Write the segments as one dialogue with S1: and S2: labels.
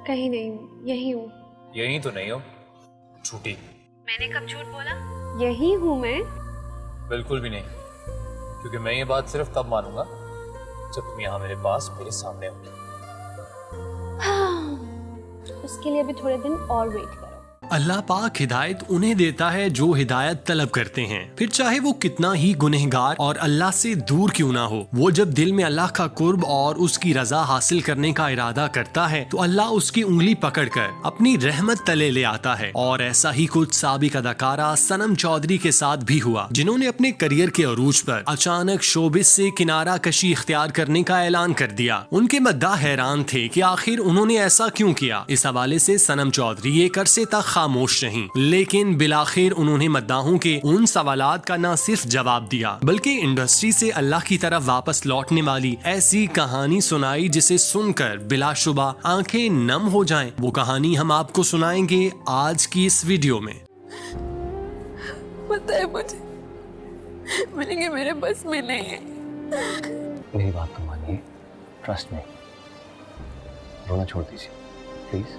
S1: कहीं नहीं, यही हूँ।
S2: यही तो नहीं हो, झूठी।
S1: मैंने कब झूठ बोला? यही हूँ मैं।
S2: बिल्कुल भी नहीं, क्योंकि मैं ये बात सिर्फ तब मानूंगा जब तुम यहाँ मेरे पास मेरे सामने होगी।
S1: उसके लिए भी थोड़े दिन और वेट करो।
S3: अल्लाह पाक हिदायत उन्हें देता है जो हिदायत तलब करते हैं, फिर चाहे वो कितना ही गुनहगार और अल्लाह से दूर क्यों ना हो। वो जब दिल में अल्लाह का कुर्ब और उसकी रजा हासिल करने का इरादा करता है तो अल्लाह उसकी उंगली पकड़कर अपनी रहमत तले ले आता है। और ऐसा ही कुछ साबिक अदाकारा सनम चौधरी के साथ भी हुआ, जिन्होंने अपने करियर के अरूज पर अचानक शोबिस से किनारा कशी इख्तियार करने का ऐलान कर दिया। उनके मद्दाह हैरान थे कि आखिर उन्होंने ऐसा क्यों किया। इस हवाले से सनम चौधरी एक अरसे तक खामोश रहीं, लेकिन बिलाखिर उन्होंने मद्दाहों के उन सवालात का न सिर्फ जवाब दिया बल्कि इंडस्ट्री से अल्लाह की तरफ वापस लौटने वाली ऐसी कहानी सुनाई जिसे सुनकर बिलाशुबा आंखें नम हो जाएं। वो कहानी हम आपको सुनाएंगे आज की इस वीडियो में।
S4: पता है मुझे, मिलेंगे मेरे बस में नहीं है।
S5: मेरी बात तो मानिए, ट्रस्ट में, रोना छोड़ दीजिए प्लीज।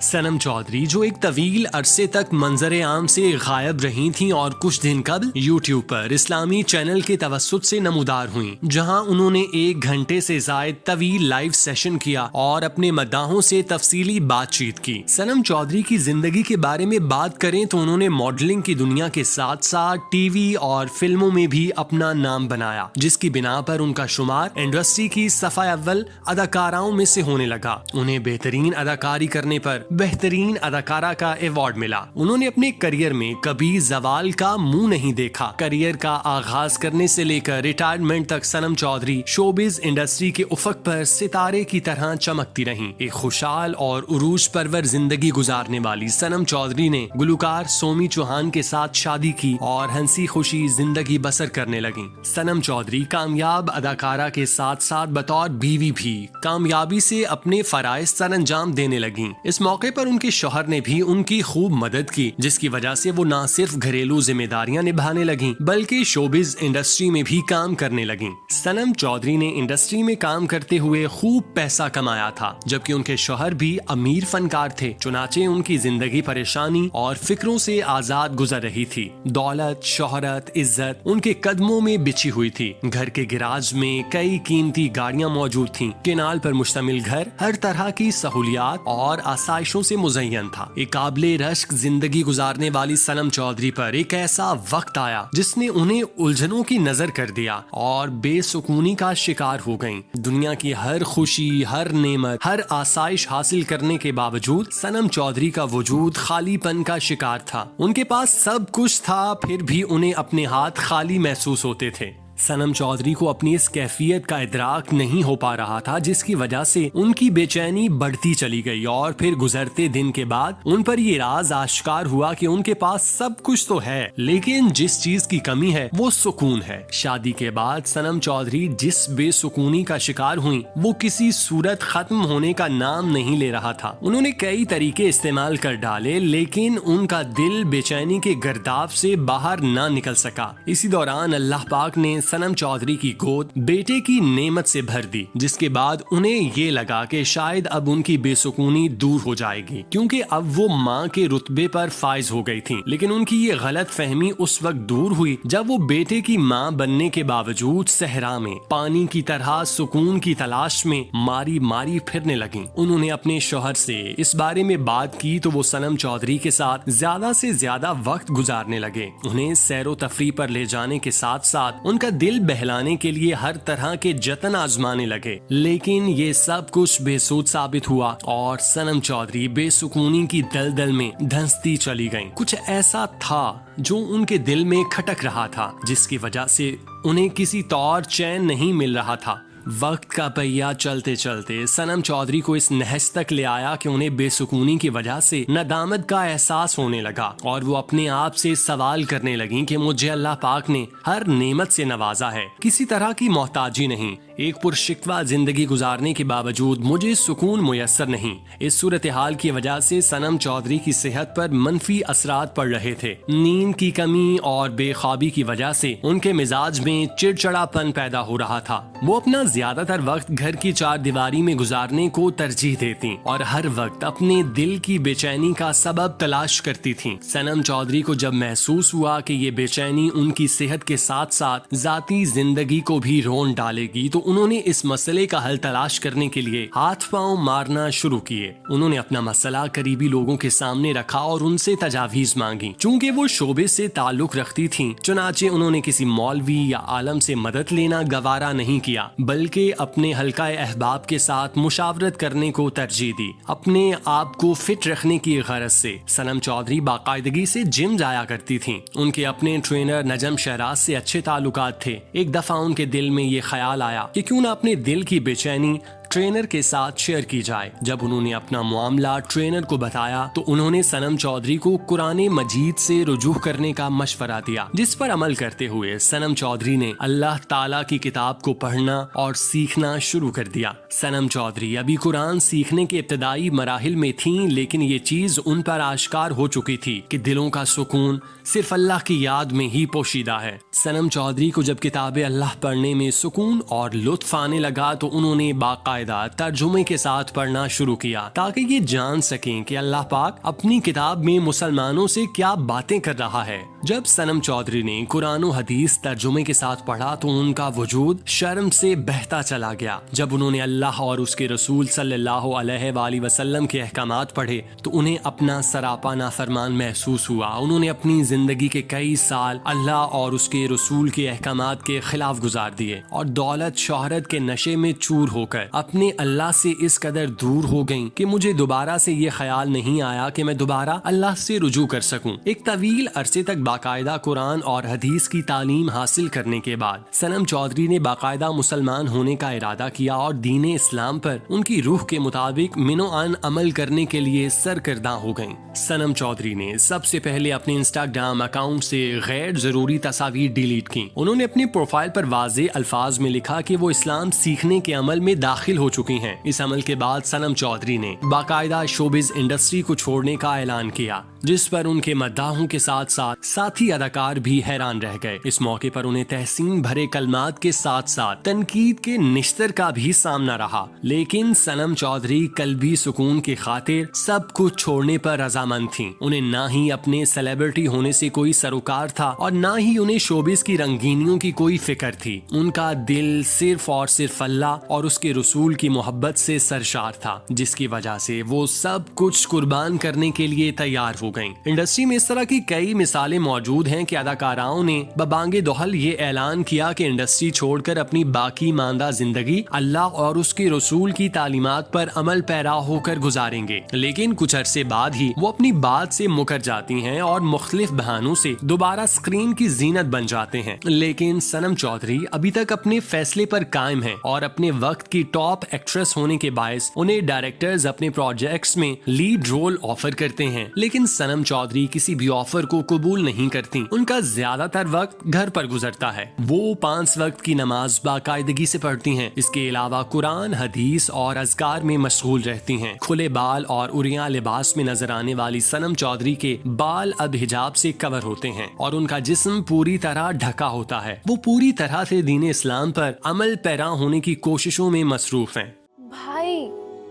S3: सनम चौधरी जो एक तवील अरसे तक मंजर आम से गायब रही थीं और कुछ दिन कबल यूट्यूब पर इस्लामी चैनल के तवस्सुत से नमूदार हुईं, जहां उन्होंने 1 घंटे से जायद तवील लाइव सेशन किया और अपने मद्दाहों से तफसीली बातचीत की। सनम चौधरी की जिंदगी के बारे में बात करें तो उन्होंने मॉडलिंग की दुनिया के साथ साथ टीवी और फिल्मों में भी अपना नाम बनाया, जिसकी बिना पर उनका शुमार इंडस्ट्री की सफा अव्वल अदाकाराओं में से होने लगा। उन्हें बेहतरीन अदाकारी करने पर बेहतरीन अदाकारा का अवार्ड मिला। उन्होंने अपने करियर में कभी जवाल का मुंह नहीं देखा। करियर का आगाज करने से लेकर रिटायरमेंट तक सनम चौधरी शोबिज इंडस्ट्री के उफक पर सितारे की तरह चमकती रहीं। एक खुशहाल और उरूज परवर जिंदगी गुजारने वाली सनम चौधरी ने गुलकार सोमी चौहान के साथ शादी की और हंसी खुशी जिंदगी बसर करने लगी। सनम चौधरी कामयाब अदाकारा के साथ साथ बतौर बीवी भी कामयाबी से अपने फराइज सरअंजाम देने लगी। इस मौके पर उनके शौहर ने भी उनकी खूब मदद की, जिसकी वजह से वो न सिर्फ घरेलू जिम्मेदारियां निभाने लगी बल्कि शोबिज इंडस्ट्री में भी काम करने लगी। सनम चौधरी ने इंडस्ट्री में काम करते हुए खूब पैसा कमाया था, जबकि उनके शौहर भी अमीर फनकार थे। चुनाचे उनकी जिंदगी परेशानी और फिक्रों से आजाद गुजर रही थी। दौलत, शोहरत, इज्जत उनके कदमों में बिछी हुई थी। घर के गिराज में कई कीमती गाड़ियां मौजूद थीं। केनाल पर मुश्तमिल घर हर तरह की सहूलियात और आसाइशों से मुज़य्यन था। एक काबिले रश्क जिंदगी गुजारने वाली सनम चौधरी पर एक ऐसा वक्त आया जिसने उन्हें उलझनों की नजर कर दिया और बेसुकूनी का शिकार हो गईं। दुनिया की हर खुशी, हर नेमत, हर आसाइश हासिल करने के बावजूद सनम चौधरी का वजूद खालीपन का शिकार था। उनके पास सब कुछ था, फिर भी उन्हें अपने हाथ खाली महसूस होते थे। सनम चौधरी को अपनी इस कैफियत का इदराक नहीं हो पा रहा था, जिसकी वजह से उनकी बेचैनी बढ़ती चली गई और फिर गुजरते दिन के बाद उन पर ये राज आश्कार हुआ कि उनके पास सब कुछ तो है, लेकिन जिस चीज की कमी है वो सुकून है। शादी के बाद सनम चौधरी जिस बेसुकूनी का शिकार हुई वो किसी सूरत खत्म होने का नाम नहीं ले रहा था। उन्होंने कई तरीके इस्तेमाल कर डाले, लेकिन उनका दिल बेचैनी के गर्दाव से बाहर ना निकल सका। इसी दौरान अल्लाह पाक ने सनम चौधरी की गोद बेटे की नेमत से भर दी, जिसके बाद उन्हें ये लगा कि शायद अब उनकी बेसुकूनी दूर हो जाएगी, क्योंकि अब वो माँ के रुतबे पर फाइज हो गई थी। लेकिन उनकी ये गलत फहमी उस वक्त दूर हुई जब वो बेटे की माँ बनने के बावजूद सहरा में पानी की तरह सुकून की तलाश में मारी मारी फिरने लगी। उन्होंने अपने शौहर से इस बारे में बात की तो वो सनम चौधरी के साथ ज्यादा से ज्यादा वक्त गुजारने लगे। उन्हें सैरो तफरी पर ले जाने के साथ साथ उनका दिल बहलाने के लिए हर तरह के जतन आजमाने लगे, लेकिन ये सब कुछ बेसूद साबित हुआ और सनम चौधरी बेसुकूनी की दलदल में धंसती चली गईं। कुछ ऐसा था जो उनके दिल में खटक रहा था, जिसकी वजह से उन्हें किसी तौर चैन नहीं मिल रहा था। वक्त का पहिया चलते चलते सनम चौधरी को इस नहज तक ले आया कि उन्हें बेसुकूनी की वजह से नदामत का एहसास होने लगा और वो अपने आप से सवाल करने लगी कि मुझे अल्लाह पाक ने हर नेमत से नवाजा है, किसी तरह की मोहताजी नहीं। एक पुरशिकवा जिंदगी गुजारने के बावजूद मुझे सुकून मुयस्सर नहीं। इस सूरत हाल की वजह से सनम चौधरी की सेहत पर मनफी असरात पड़ रहे थे। नींद की कमी और बेख्वाबी की वजह से उनके मिजाज में चिड़चिड़ापन पैदा हो रहा था। वो अपना ज्यादातर वक्त घर की चार दीवारी में गुजारने को तरजीह देती और हर वक्त अपने दिल की बेचैनी का सबब तलाश करती थीं। सनम चौधरी को जब महसूस हुआ कि ये बेचैनी उनकी सेहत के साथ साथ जाती जिंदगी को भी रोन डालेगी तो उन्होंने इस मसले का हल तलाश करने के लिए हाथ पांव मारना शुरू किए। उन्होंने अपना मसला करीबी लोगों के सामने रखा और उनसे तजावीज मांगी। चूंकि वो शोबे से ताल्लुक रखती थीं, चुनाचे उन्होंने किसी मौलवी या आलम से मदद लेना गवारा नहीं किया, बल्कि अपने हल्का अहबाब के साथ मुशावरत करने को तरजीह दी। अपने आप को फिट रखने की गरज से सनम चौधरी बाकायदगी से जिम जाया करती थीं। उनके अपने ट्रेनर नजम शहराज से अच्छे ताल्लुकात थे। एक दफा उनके दिल में ये ख्याल आया कि क्यों ना अपने दिल की बेचैनी ट्रेनर के साथ शेयर की जाए। जब उन्होंने अपना मामला ट्रेनर को बताया तो उन्होंने सनम चौधरी को कुरान मजीद से रुजू करने का मशवरा दिया, जिस पर अमल करते हुए सनम चौधरी ने अल्लाह ताला की किताब को पढ़ना और सीखना शुरू कर दिया। सनम चौधरी अभी कुरान सीखने के इब्तदाई मराहिल में थीं, लेकिन ये चीज उन पर आश्कार हो चुकी थी कि दिलों का सुकून सिर्फ अल्लाह की याद में ही पोशीदा है। सनम चौधरी को जब किताबे अल्लाह पढ़ने में सुकून और लुत्फ आने लगा तो उन्होंने बाकायदा तर्जुमे के साथ पढ़ना शुरू किया ताकि ये जान सकें कि अल्लाह पाक अपनी किताब में मुसलमानों से क्या बातें कर रहा है। जब सनम चौधरी ने कुरान और हदीस तर्जुमे के साथ पढ़ा तो उनका वजूद शर्म से बहता चला गया। जब उन्होंने अल्लाह और उसके रसूल सल्लल्लाहु अलैहि वसल्लम के अहकामात पढ़े तो उन्हें अपना सरापा नाफरमान महसूस हुआ। उन्होंने अपनी जिंदगी के कई साल अल्लाह और उसके रसूल के अहकामात के खिलाफ गुजार दिए और दौलत शोहरत के नशे में चूर होकर अपने अल्लाह से इस कदर दूर हो गईं कि मुझे दोबारा से ये ख्याल नहीं आया कि मैं दोबारा अल्लाह से रुजू कर सकूं। एक तवील अरसे तक बाकायदा कुरान और हदीस की तालीम हासिल करने के बाद सनम चौधरी ने बाकायदा मुसलमान होने का इरादा किया और दीन इस्लाम पर उनकी रूह के मुताबिक मिनोआन अमल करने के लिए सरकर्दा हो गईं। सनम चौधरी ने सबसे पहले अपने इंस्टाग्राम अकाउंट से गैर जरूरी तस्वीर डिलीट की। उन्होंने अपनी प्रोफाइल पर वाज़े अल्फाज में लिखा कि वो इस्लाम सीखने के अमल में दाखिल हो चुकी हैं। इस अमल के बाद सनम चौधरी ने बाकायदा शोबिज इंडस्ट्री को छोड़ने का ऐलान किया, जिस पर उनके मद्दाहों के साथ साथ साथी अदाकार भी हैरान रह गए। इस मौके पर उन्हें तहसीन भरे कलमात के साथ साथ तनकीद के निश्तर का भी सामना रहा, लेकिन सनम चौधरी कल्बी सुकून की खातिर सब कुछ छोड़ने पर रजामंद थीं। उन्हें ना ही अपने सेलिब्रिटी होने से कोई सरोकार था और ना ही उन्हें शोबिज की रंगीनियों की कोई फिक्र थी। उनका दिल सिर्फ और सिर्फ अल्लाह और उसके रसूल की मोहब्बत से सरशार था, जिसकी वजह से वो सब कुछ कुर्बान करने के लिए तैयार हो गईं। इंडस्ट्री में इस तरह की कई मिसालें मौजूद हैं कि अदाकाराओं ने बबांगे दोहल ये ऐलान किया कि इंडस्ट्री छोड़कर अपनी बाकी मांदा जिंदगी अल्लाह और उसके रसूल की तालीमात पर अमल पैरा होकर गुजारेंगे, लेकिन कुछ अरसे बाद ही वो अपनी बात से मुकर जाती हैं और मुख्तलिफ बहानों से दोबारा स्क्रीन की जीनत बन जाते हैं। लेकिन सनम चौधरी अभी तक अपने फैसले पर कायम है और अपने वक्त की टॉप एक्ट्रेस होने के बायस उन्हें डायरेक्टर्स अपने प्रोजेक्ट्स में लीड रोल ऑफर करते हैं, लेकिन सनम चौधरी किसी भी ऑफर को कबूल नहीं करती। उनका ज्यादातर वक्त घर पर गुजरता है। वो 5 वक्त की नमाज बाकायदगी से पढ़ती हैं। इसके अलावा कुरान, हदीस और अज़कार में मशगूल रहती हैं। खुले बाल और उरिया लिबास में नजर आने वाली सनम चौधरी के बाल अब हिजाब से कवर होते हैं और उनका जिस्म पूरी तरह ढका होता है। वो पूरी तरह से दीन इस्लाम पर अमल पैरा होने की कोशिशों में मसरूफ हैं।
S1: भाई,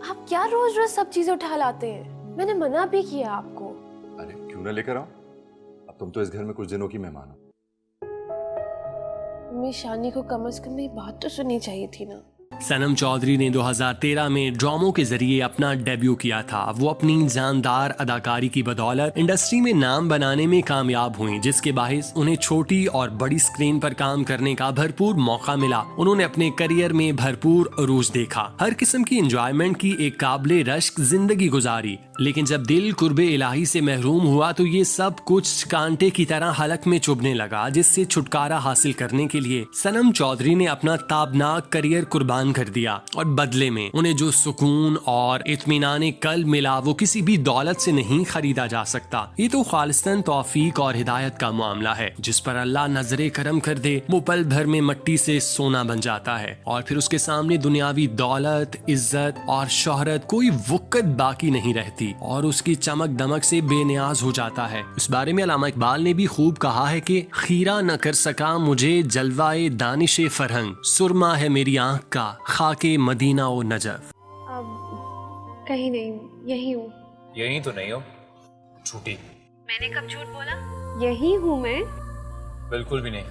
S1: आप क्या रोज रोज सब चीजें उठा लाते हैं? मैंने मना भी किया आपको।
S6: अरे क्यों ना लेकर आओ, अब तुम तो इस घर में कुछ दिनों की मेहमान हो।
S1: मम्मी, शानी को कम से कम ये बात तो सुननी चाहिए थी ना।
S3: सनम चौधरी ने 2013 में ड्रामों के जरिए अपना डेब्यू किया था। वो अपनी जानदार अदाकारी की बदौलत इंडस्ट्री में नाम बनाने में कामयाब हुई, जिसके बाहिस उन्हें छोटी और बड़ी स्क्रीन पर काम करने का भरपूर मौका मिला। उन्होंने अपने करियर में भरपूर अरूज देखा, हर किस्म की एंजॉयमेंट की एक काबिले रश्क जिंदगी गुजारी। लेकिन जब दिल कुर्बे इलाही से महरूम हुआ तो ये सब कुछ कांटे की तरह हलक में चुभने लगा, जिससे छुटकारा हासिल करने के लिए सनम चौधरी ने अपना ताबनाक करियर कुर्बान कुर्बान कर दिया और बदले में उन्हें जो सुकून और इत्मीनान कल मिला वो किसी भी दौलत से नहीं खरीदा जा सकता। ये तो खालिस्तन तौफीक और हिदायत का मामला है। जिस पर अल्लाह नजरे करम कर दे वो पल भर में मट्टी से सोना बन जाता है और फिर उसके सामने दुनियावी दौलत, इज्जत और शोहरत कोई वक़्त बाकी नहीं रहती और उसकी चमक दमक से बेनियाज हो जाता है। इस बारे में अल्लामा इकबाल ने भी खूब कहा है कि खीरा न कर सका मुझे जलवाए दानिशे फरहंग, सुरमा है मेरी आंख का खाके मदीना ओ नजफ।
S1: अब कहीं नहीं, यही हूँ।
S2: यही तो नहीं हो, झूठी।
S4: मैंने कब झूठ बोला?
S1: यही हूँ मैं।
S2: बिल्कुल भी नहीं,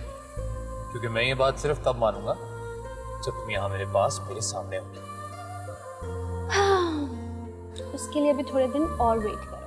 S2: क्योंकि मैं ये बात सिर्फ तब मानूंगा जब तुम यहाँ मेरे पास मेरे सामने होगी।
S1: उसके लिए भी थोड़े दिन और वेट कर।